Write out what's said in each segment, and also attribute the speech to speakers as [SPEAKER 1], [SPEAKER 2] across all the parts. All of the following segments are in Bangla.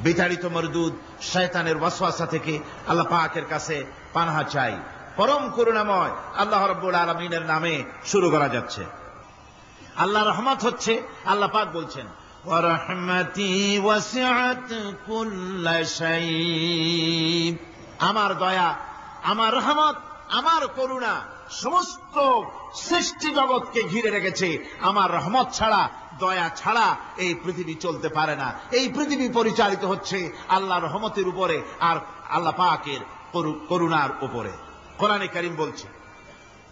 [SPEAKER 1] বিতাড়িত মরদুদ শয়তানের ওয়াসওয়াসা থেকে আল্লাহ পাকের কাছে পানাহা চাই। পরম করুণাময় আল্লাহ রাব্বুল আলামিনের নামে শুরু করা যাচ্ছে। আল্লাহর রহমত হচ্ছে, আল্লাহ পাক বলছেন ওয়া রাহমাতি ওয়াসিআত কুল্লা শাই, আমার দয়া, আমার রহমত, আমার করুণা সমস্ত সৃষ্টি জগৎকে ঘিরে রেখেছে। আমার রহমত ছাড়া, দয়া ছাড়া এই পৃথিবী চলতে পারে না। এই পৃথিবী পরিচালিত হচ্ছে আল্লাহর রহমতের উপরে আর আল্লাহ পাকের করুণার উপরে। কোরআনে কারীম বলছে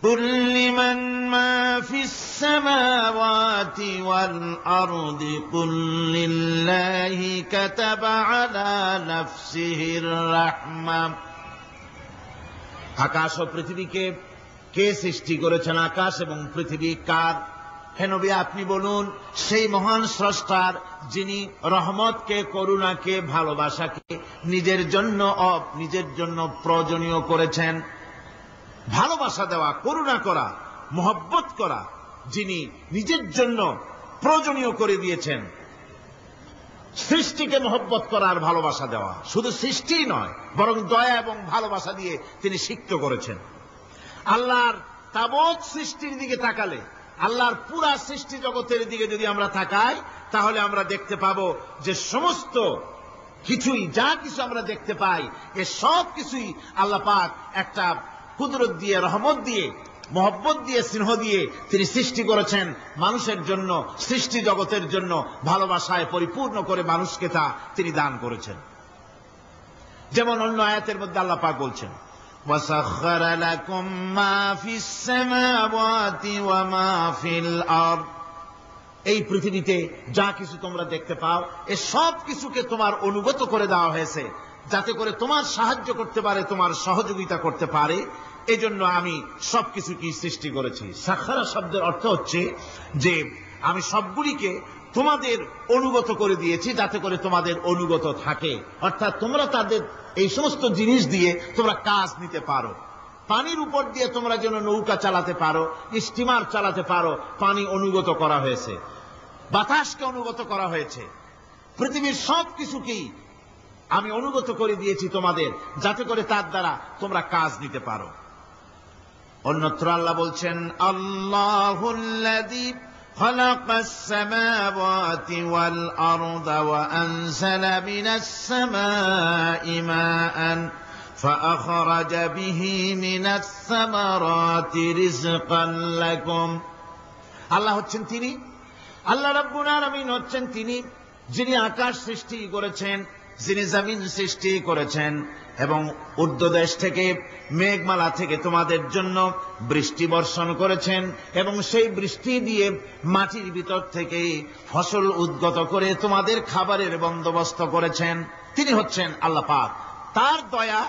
[SPEAKER 1] قل لمن ما في السماوات والأرض قل لله كتب على نفسه الرحمة। আকাশ ও পৃথিবীকে কে সৃষ্টি করেছেন? আকাশ এবং পৃথিবী কার? হে নবী আপনি বলুন, সেই মহান স্রষ্টার, যিনি রহমতকে, করুণাকে, ভালোবাসাকে নিজের জন্য প্রয়োজনীয় করেছেন। ভালোবাসা দেওয়া, করুণা করা, মহব্বত করা, যিনি নিজের জন্য প্রয়োজনীয় করে দিয়েছেন। সৃষ্টিকে মহব্বত করা আর ভালোবাসা দেওয়া, শুধু সৃষ্টি নয় বরং দয়া এবং ভালোবাসা দিয়ে তিনি সিক্ত করেছেন। আল্লাহর তাবৎ সৃষ্টির দিকে তাকালে, আল্লাহর পুরা সৃষ্টি জগতের দিকে যদি আমরা তাকাই, তাহলে আমরা দেখতে পাবো যে সমস্ত কিছুই, যা কিছু আমরা দেখতে পাই, এ সব কিছুই আল্লাহ পাক একটা কুদরত দিয়ে, রহমত দিয়ে, মহব্বত দিয়ে, স্নেহ দিয়ে তিনি সৃষ্টি করেছেন মানুষের জন্য, সৃষ্টি জগতের জন্য। ভালোবাসায় পরিপূর্ণ করে মানুষকে তা তিনি দান করেছেন। যেমন অন্য আয়াতের মধ্যে আল্লাহ পাক বলছেন وَسَخَّرَ لَكُم مَّا فِي السَّمَاوَاتِ وَمَا فِي الْأَرْضِ। এই পৃথিবীতে যা কিছু তোমরা দেখতে পাও, এ সব কিছুকে তোমার অনুগত করে দেওয়া হয়েছে, যাতে করে তোমার সাহায্য করতে পারে, তোমার সহযোগিতা করতে পারে। এজন্য আমি সবকিছুকে সৃষ্টি করেছি। সাখারা শব্দের অর্থ হচ্ছে যে আমি সবগুলিকে তোমাদের অনুগত করে দিয়েছি, যাতে করে তোমাদের অনুগত থাকে। অর্থাৎ তোমরা তাদের এই সমস্ত জিনিস দিয়ে তোমরা কাজ নিতে পারো। পানির উপর দিয়ে তোমরা যেন নৌকা চালাতে পারো, স্টিমার চালাতে পারো, পানি অনুগত করা হয়েছে, বাতাসকে অনুগত করা হয়েছে। পৃথিবীর সব কিছুকেই আমি অনুগত করে দিয়েছি তোমাদের, যাতে করে তার দ্বারা তোমরা কাজ নিতে পারো। অন্যত্র আল্লাহ বলছেন আল্লাহুল্লাযী খালাকাস সামাওয়াতি ওয়াল আরদা ওয়া আনজালা মিনাস সামাই মাআন ফাআখরাজা বিহি মিনাস সামারাতি রিজকান লাকুম। আল্লাহ হচ্ছেন তিনি, আল্লাহ রাব্বুল আলামিন হচ্ছেন তিনি, যিনি আকাশ সৃষ্টি করেছেন, যিনি জমিন সৃষ্টি করেছেন এবং ঊর্ধ্বদেশ থেকে, মেঘমালা থেকে তোমাদের জন্য বৃষ্টি বর্ষণ করেছেন এবং সেই বৃষ্টি দিয়ে মাটির ভিতর থেকে ফসল উদ্গত করে তোমাদের খাবারের বন্দোবস্ত করেছেন। তিনি হচ্ছেন আল্লাহ পাক। তার দয়া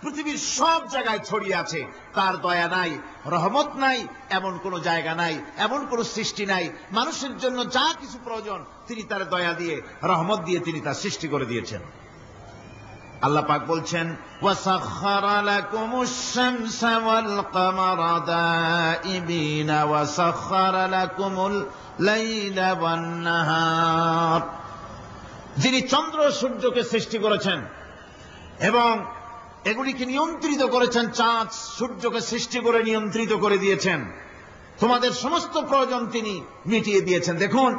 [SPEAKER 1] পৃথিবীর সব জায়গায় ছড়িয়ে আছে। তার দয়া নাই, রহমত নাই, এমন কোন জায়গা নাই, এমন কোন সৃষ্টি নাই। মানুষের জন্য যা কিছু প্রয়োজন তিনি তার দয়া দিয়ে, রহমত দিয়ে তিনি তা সৃষ্টি করে দিয়েছেন। আল্লাহ পাক বলছেন ওয়াসাখখারা লাকুমুশ শামসা ওয়াল কামারা দাইবিনা ওয়াসাখখারা লাকুমুল লাইলা ওয়ান নাহার। যিনি চন্দ্র সূর্যকে সৃষ্টি করেছেন এবং এগুলিকে নিয়ন্ত্রিত করেছেন, চাঁদ সূর্যকে সৃষ্টি করে নিয়ন্ত্রিত করে দিয়েছেন, তোমাদের সমস্ত প্রয়োজন তিনি মিটিয়ে দিয়েছেন। দেখুন,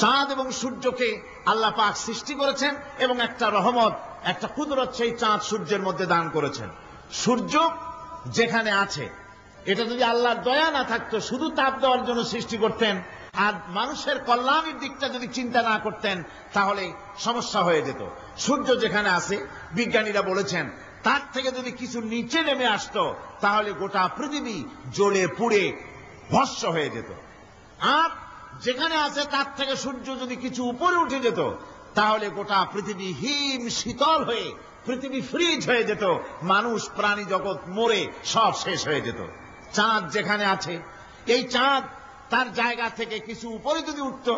[SPEAKER 1] চাঁদ এবং সূর্যকে আল্লাহ পাক সৃষ্টি করেছেন এবং একটা রহমত, একটা কুদরত সেই চাঁদ সূর্যের মধ্যে দান করেছেন। সূর্য যেখানে আছে, এটা যদি আল্লাহর দয়া না থাকতো, শুধু তাপ দেওয়ার জন্য সৃষ্টি করতেন আর মানুষের কল্যাণের দিকটা যদি চিন্তা না করতেন, তাহলে সমস্যা হয়ে যেত। সূর্য যেখানে আছে, বিজ্ঞানীরা বলেছেন তার থেকে যদি কিছু নিচে নেমে আসতো, তাহলে গোটা পৃথিবী জ্বলে পুড়ে ভস্ম হয়ে যেত। আর যেখানে আছে তার থেকে সূর্য যদি কিছু উপরে উঠে যেত, তাহলে গোটা পৃথিবী হিম শীতল হয়ে, পৃথিবী ফ্রিজ হয়ে যেত, মানুষ প্রাণী জগৎ মরে সব শেষ হয়ে যেত। চাঁদ যেখানে আছে, এই চাঁদ তার জায়গা থেকে কিছু উপরে যদি উঠত,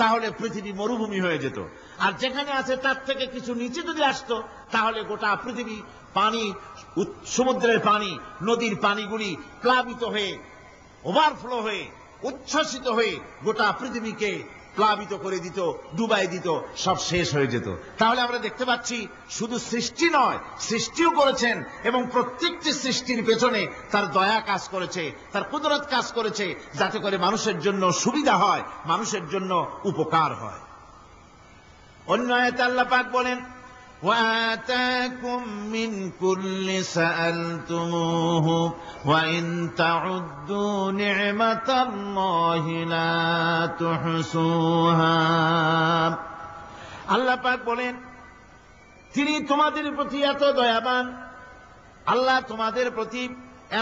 [SPEAKER 1] তাহলে পৃথিবী মরুভূমি হয়ে যেত। আর যেখানে আছে তার থেকে কিছু নিচে যদি আসতো, তাহলে গোটা পৃথিবী পানি, সমুদ্রের পানি, নদীর পানিগুলি প্লাবিত হয়ে, ওভারফ্লো হয়ে, উচ্ছ্বসিত হয়ে গোটা পৃথিবীকে প্লাবিত করে দিত, ডুবাই দিত, সব শেষ হয়ে যেত। তাহলে আমরা দেখতে পাচ্ছি শুধু সৃষ্টি নয়, সৃষ্টিও করেছেন এবং প্রত্যেকটি সৃষ্টির পেছনে তার দয়া কাজ করেছে, তার কুদরত কাজ করেছে, যাতে করে মানুষের জন্য সুবিধা হয়, মানুষের জন্য উপকার হয়। অন্য আয়াতে আল্লাহ পাক বলেন, وآتاكم من كل سألتموه وإن تعدوا نعمة الله لا تحصوها। আল্লাহ পাক বলেন, তিনি তোমাদের প্রতি এত দয়াবান, আল্লাহ তোমাদের প্রতি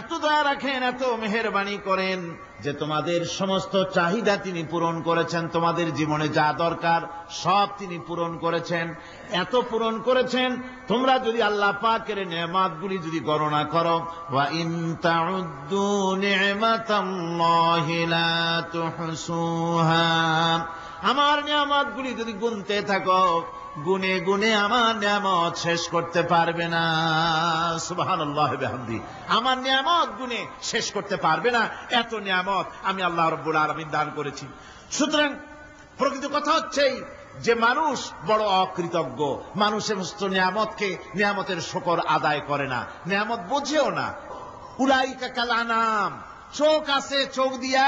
[SPEAKER 1] এত দয়া রাখেন, এত মেহেরবানি করেন যে তোমাদের সমস্ত চাহিদা তিনি পূরণ করেছেন। তোমাদের জীবনে যা দরকার সব তিনি পূরণ করেছেন, এত পূরণ করেছেন। তোমরা যদি আল্লাহ পাকের নেয়ামতগুলি যদি গণনা করো, ওয়া ইন তাউদ্দু নি'মাতাল্লাহি লা তুহসুহা, আমার নেয়ামতগুলি যদি গুনতে থাকো, গুনে গুনে আমার নিয়ামত শেষ করতে পারবে না। সুবহানাল্লাহি ওয়া বিহামদিহি, আমার নিয়ামত গুনে শেষ করতে পারবে না, এত নিয়ামত আমি আল্লাহ রাব্বুল আলামিন দান করেছি। সুতরাং প্রকৃত কথা হচ্ছে যে মানুষ বড় অকৃতজ্ঞ, মানুষ সমস্ত নিয়ামতকে, নিয়ামতের শুকর আদায় করে না, নিয়ামত বোঝেও না। উলাইকা কাল আনাম, চোখ আছে, চোখ দিয়া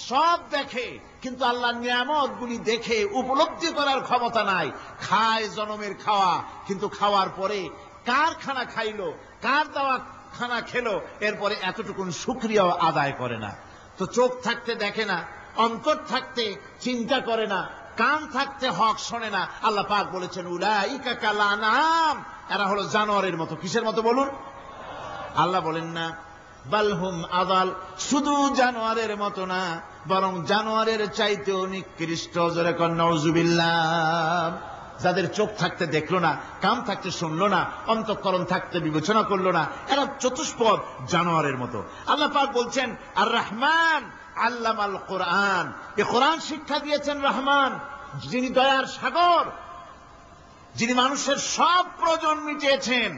[SPEAKER 1] সব দেখে, কিন্তু আল্লাহ নিয়ামত গুলি দেখে উপলব্ধি করার ক্ষমতা নাই। খায় জনমের খাওয়া, কিন্তু খাওয়ার পরে কার খানা খাইলো, কার দেওয়া খানা খেলো, এরপরে এতটুকুন শুকরিয়াও আদায় করে না। তো চোখ থাকতে দেখে না, অন্তর থাকতে চিন্তা করে না, কান থাকতে হক শোনে না। আল্লাহ পাক বলেছেন, উলাইকা কাল আনাম, এরা হলো জানোয়ারের মতো। কিসের মতো বলুন? আল্লাহ বলেন না বালহুম আদাল, শুধু জানোয়ারের মতো না, বরং জানোয়ারের চাইতেও নিকৃষ্ট। জোরে কর নাউজুবিল্লাহ। যাদের চোখ থাকতে দেখলো না, কান থাকতে শুনলো না, অন্তঃকরণ থাকতে বিবেচনা করলো না, এরা চতুষ্পদ জানোয়ারের মতো। আল্লাহ পাক বলছেন, আর রহমান আল্লামাল কোরআন, এ কোরআন শিক্ষা দিয়েছেন রহমান, যিনি দয়ার সাগর, যিনি মানুষের সব প্রয়োজন মিটিয়েছেন।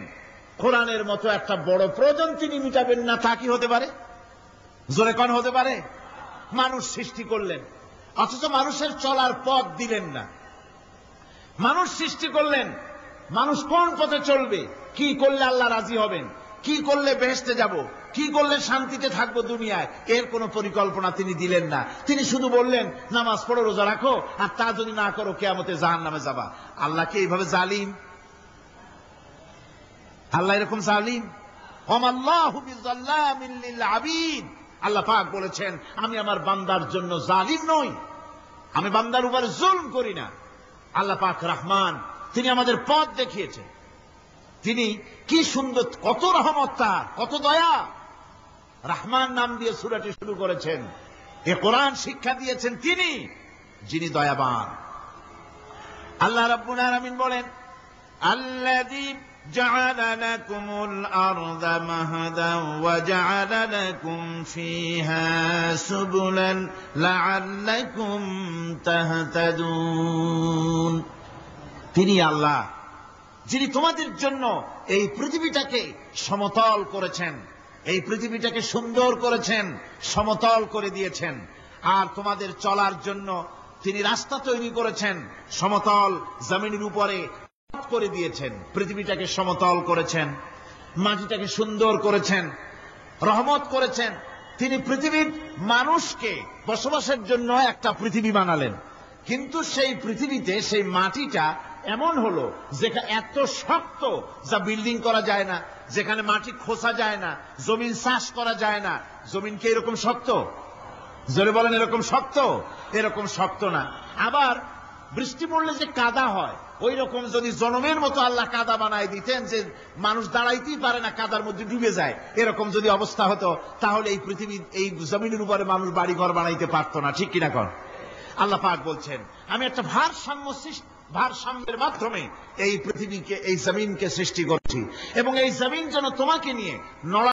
[SPEAKER 1] কোরআনের মতো একটা বড় প্রয়োজন তিনি মিটাবেন না, তা কি হতে পারে? জোরে কোন হতে পারে? মানুষ সৃষ্টি করলেন, অথচ মানুষের চলার পথ দিলেন না। মানুষ সৃষ্টি করলেন, মানুষ কোন পথে চলবে, কি করলে আল্লাহ রাজি হবেন, কি করলে বেহেশতে যাব, কি করলে শান্তিতে থাকবো দুনিয়ায়, এর কোন পরিকল্পনা তিনি দিলেন না। তিনি শুধু বললেন, নামাজ পড়ো, রোজা রাখো, আর তা যদি না করো কিয়ামতে জাহান্নামে যাবা। আল্লাহ কি এইভাবে জালিম? আল্লাহ এরকম জালিম? ওয়ামাল্লাহু বিযাল্লামিন লিল আবিদ। আল্লাহ পাক বলেছেন, আমি আমার বান্দার জন্য জালিম নই, আমি বান্দার উপর জুলম করি না। আল্লাহ পাক রহমান, তিনি আমাদের পথ দেখিয়েছেন। তিনি কি সুন্দর, কত রহমত তার, কত দয়া। রহমান নাম দিয়ে সূরাটি শুরু করেছেন। এ কোরআন শিক্ষা দিয়েছেন তিনি, যিনি দয়াবান। আল্লাহ রাব্বুল আলামিন বলেন, আল্লাযী جعل لكم الأرض مهدا وجعل لكم فيها سبلا لعلكم تهتدون। তিনি আল্লাহ, যিনি তোমাদের জন্য এই পৃথিবীটাকে সমতল করেছেন, এই পৃথিবীটাকে সুন্দর করেছেন, সমতল করে দিয়েছেন। আর তোমাদের চলার জন্য তিনি রাস্তা তৈরি করেছেন, সমতল জমিনের উপরে করে দিয়েছেন, পৃথিবীটাকে সমতল করেছেন, মাটিটাকে সুন্দর করেছেন, রহমত করেছেন। তিনি পৃথিবীর মানুষকে বসবাসের জন্য একটা পৃথিবী বানালেন, কিন্তু সেই পৃথিবীতে সেই মাটিটা এমন হলো যেটা এত শক্ত যা বিল্ডিং করা যায় না, যেখানে মাটি খোসা যায় না, জমিন চাষ করা যায় না। জমিন কি এরকম শক্ত? জোরে বলেন, এরকম শক্ত? এরকম শক্ত না। আবার বৃষ্টি পড়লে যে কাদা হয়, ওই রকম যদি জনমের মতো আল্লাহ কাদা বানায় দিতেন যে মানুষ দাঁড়াইতেই পারে না, কাদার মধ্যে ডুবে যায়, এরকম যদি অবস্থা হতো, তাহলে এই পৃথিবী, এই জমিনের উপরে মানুষ বাড়ি ঘর বানাইতে পারতো না। ঠিক কিনা কর? আল্লাহ পাক বলছেন, আমি একটা ভারসাম্যের মাধ্যমে এই পৃথিবীকে, এই জমিনকে সৃষ্টি করছি, এবং এই জমিন যেন তোমাকে নিয়ে নড়া